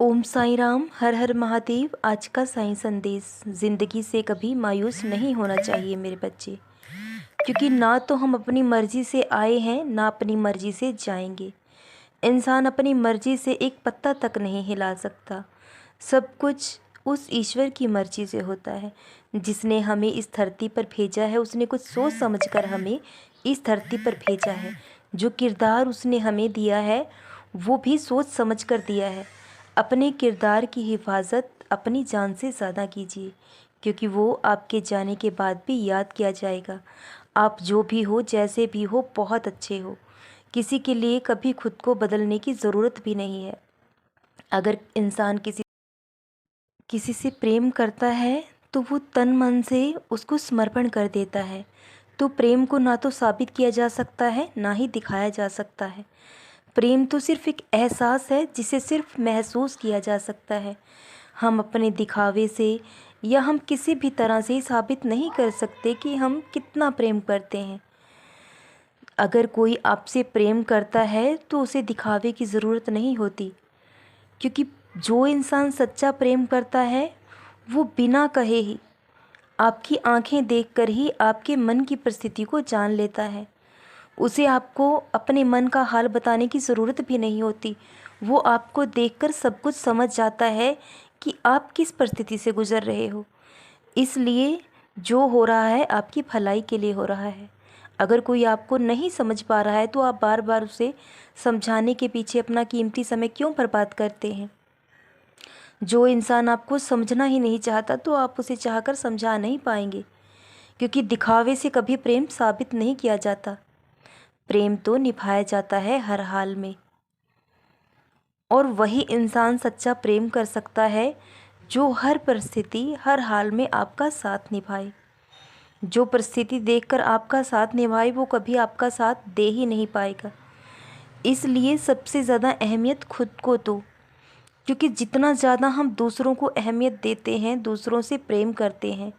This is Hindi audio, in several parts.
ओम साईं राम, हर हर महादेव। आज का साईं संदेश। ज़िंदगी से कभी मायूस नहीं होना चाहिए मेरे बच्चे, क्योंकि ना तो हम अपनी मर्ज़ी से आए हैं, ना अपनी मर्ज़ी से जाएंगे। इंसान अपनी मर्ज़ी से एक पत्ता तक नहीं हिला सकता। सब कुछ उस ईश्वर की मर्ज़ी से होता है। जिसने हमें इस धरती पर भेजा है, उसने कुछ सोच समझकर हमें इस धरती पर भेजा है। जो किरदार उसने हमें दिया है, वो भी सोच समझकर दिया है। अपने किरदार की हिफाजत अपनी जान से ज़्यादा कीजिए, क्योंकि वो आपके जाने के बाद भी याद किया जाएगा। आप जो भी हो, जैसे भी हो, बहुत अच्छे हो। किसी के लिए कभी खुद को बदलने की ज़रूरत भी नहीं है। अगर इंसान किसी से प्रेम करता है, तो वो तन मन से उसको समर्पण कर देता है। तो प्रेम को ना तो साबित किया जा सकता है, ना ही दिखाया जा सकता है। प्रेम तो सिर्फ एक एहसास है, जिसे सिर्फ महसूस किया जा सकता है। हम अपने दिखावे से या हम किसी भी तरह से साबित नहीं कर सकते कि हम कितना प्रेम करते हैं। अगर कोई आपसे प्रेम करता है, तो उसे दिखावे की ज़रूरत नहीं होती, क्योंकि जो इंसान सच्चा प्रेम करता है, वो बिना कहे ही, आपकी आंखें देखकर ही आपके मन की परिस्थिति को जान लेता है। उसे आपको अपने मन का हाल बताने की ज़रूरत भी नहीं होती। वो आपको देखकर सब कुछ समझ जाता है कि आप किस परिस्थिति से गुज़र रहे हो। इसलिए जो हो रहा है आपकी भलाई के लिए हो रहा है। अगर कोई आपको नहीं समझ पा रहा है, तो आप बार बार उसे समझाने के पीछे अपना कीमती समय क्यों बर्बाद करते हैं। जो इंसान आपको समझना ही नहीं चाहता, तो आप उसे चाहकर समझा नहीं पाएंगे, क्योंकि दिखावे से कभी प्रेम साबित नहीं किया जाता। प्रेम तो निभाया जाता है हर हाल में। और वही इंसान सच्चा प्रेम कर सकता है, जो हर परिस्थिति, हर हाल में आपका साथ निभाए। जो परिस्थिति देखकर आपका साथ निभाए, वो कभी आपका साथ दे ही नहीं पाएगा। इसलिए सबसे ज़्यादा अहमियत खुद को दो, क्योंकि जितना ज़्यादा हम दूसरों को अहमियत देते हैं, दूसरों से प्रेम करते हैं,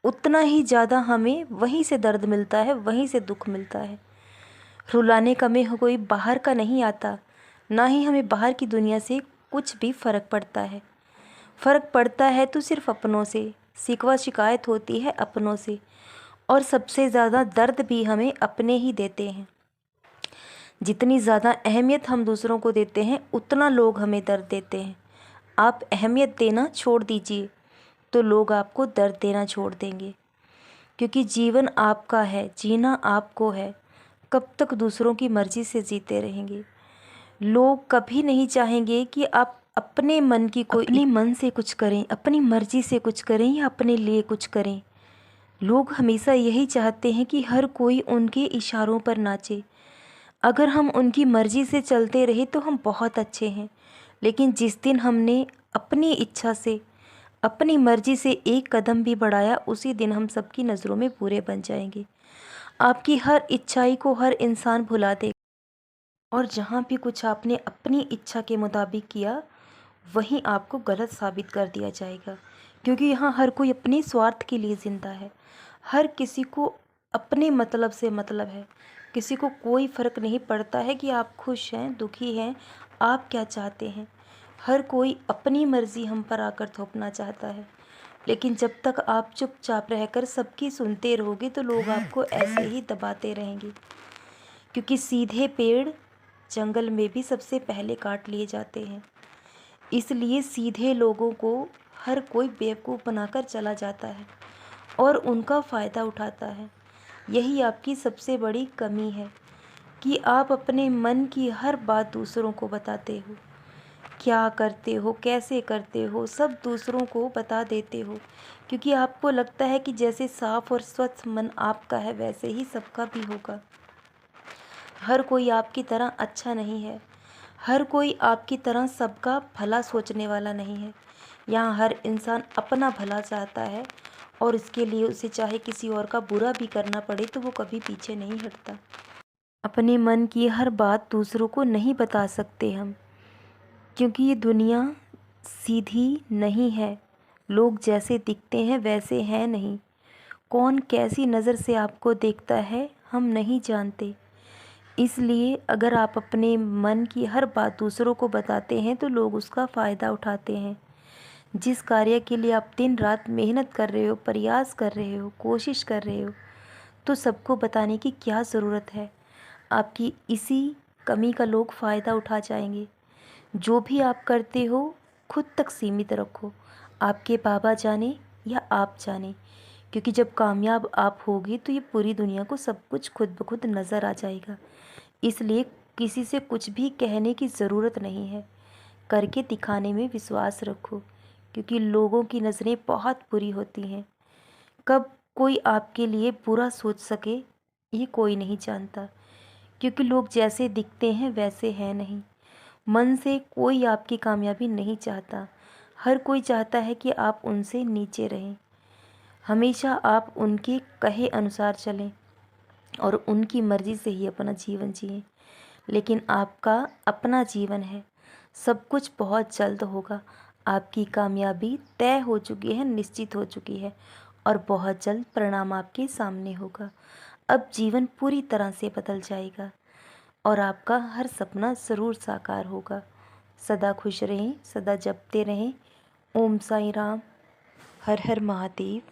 उतना ही ज़्यादा हमें वहीं से दर्द मिलता है, वहीं से दुख मिलता है। रुलाने का में कोई बाहर का नहीं आता, ना ही हमें बाहर की दुनिया से कुछ भी फ़र्क पड़ता है। फ़र्क पड़ता है तो सिर्फ अपनों से, शिकवा शिकायत होती है अपनों से, और सबसे ज़्यादा दर्द भी हमें अपने ही देते हैं। जितनी ज़्यादा अहमियत हम दूसरों को देते हैं, उतना लोग हमें दर्द देते हैं। आप अहमियत देना छोड़ दीजिए, तो लोग आपको दर्द देना छोड़ देंगे, क्योंकि जीवन आपका है, जीना आपको है। कब तक दूसरों की मर्ज़ी से जीते रहेंगे। लोग कभी नहीं चाहेंगे कि आप अपने मन की कोई अपने मन से कुछ करें, अपनी मर्ज़ी से कुछ करें या अपने लिए कुछ करें। लोग हमेशा यही चाहते हैं कि हर कोई उनके इशारों पर नाचे। अगर हम उनकी मर्ज़ी से चलते रहे, तो हम बहुत अच्छे हैं। लेकिन जिस दिन हमने अपनी इच्छा से, अपनी मर्ज़ी से एक कदम भी बढ़ाया, उसी दिन हम सबकी नज़रों में बुरे बन जाएंगे। आपकी हर इच्छाई को हर इंसान भुला देगा, और जहाँ भी कुछ आपने अपनी इच्छा के मुताबिक किया, वहीं आपको गलत साबित कर दिया जाएगा। क्योंकि यहाँ हर कोई अपने स्वार्थ के लिए ज़िंदा है। हर किसी को अपने मतलब से मतलब है। किसी को कोई फ़र्क नहीं पड़ता है कि आप खुश हैं, दुखी हैं, आप क्या चाहते हैं। हर कोई अपनी मर्ज़ी हम पर आकर थोपना चाहता है। लेकिन जब तक आप चुपचाप रहकर सबकी सुनते रहोगे, तो लोग आपको ऐसे ही दबाते रहेंगे। क्योंकि सीधे पेड़ जंगल में भी सबसे पहले काट लिए जाते हैं। इसलिए सीधे लोगों को हर कोई बेवकूफ़ बनाकर चला जाता है और उनका फ़ायदा उठाता है। यही आपकी सबसे बड़ी कमी है कि आप अपने मन की हर बात दूसरों को बताते हो। क्या करते हो, कैसे करते हो, सब दूसरों को बता देते हो, क्योंकि आपको लगता है कि जैसे साफ और स्वच्छ मन आपका है, वैसे ही सबका भी होगा। हर कोई आपकी तरह अच्छा नहीं है। हर कोई आपकी तरह सबका भला सोचने वाला नहीं है। यहाँ हर इंसान अपना भला चाहता है, और इसके लिए उसे चाहे किसी और का बुरा भी करना पड़े, तो वो कभी पीछे नहीं हटता। अपने मन की हर बात दूसरों को नहीं बता सकते हम, क्योंकि ये दुनिया सीधी नहीं है। लोग जैसे दिखते हैं वैसे हैं नहीं। कौन कैसी नज़र से आपको देखता है, हम नहीं जानते। इसलिए अगर आप अपने मन की हर बात दूसरों को बताते हैं तो लोग उसका फ़ायदा उठाते हैं। जिस कार्य के लिए आप दिन रात मेहनत कर रहे हो, प्रयास कर रहे हो, कोशिश कर रहे हो, तो सबको बताने की क्या ज़रूरत है। आपकी इसी कमी का लोग फ़ायदा उठा जाएंगे। जो भी आप करते हो खुद तक सीमित रखो, आपके बाबा जाने या आप जाने, क्योंकि जब कामयाब आप होगे तो ये पूरी दुनिया को सब कुछ खुद ब खुद नज़र आ जाएगा। इसलिए किसी से कुछ भी कहने की ज़रूरत नहीं है, करके दिखाने में विश्वास रखो, क्योंकि लोगों की नज़रें बहुत बुरी होती हैं। कब कोई आपके लिए बुरा सोच सके ये कोई नहीं जानता, क्योंकि लोग जैसे दिखते हैं वैसे हैं नहीं। मन से कोई आपकी कामयाबी नहीं चाहता, हर कोई चाहता है कि आप उनसे नीचे रहें। हमेशा आप उनके कहे अनुसार चलें और उनकी मर्ज़ी से ही अपना जीवन जिएं। लेकिन आपका अपना जीवन है, सब कुछ बहुत जल्द होगा। आपकी कामयाबी तय हो चुकी है, निश्चित हो चुकी है, और बहुत जल्द परिणाम आपके सामने होगा। अब जीवन पूरी तरह से बदल जाएगा और आपका हर सपना ज़रूर साकार होगा। सदा खुश रहें, सदा जपते रहें। ओम साईं राम। हर हर महादेव।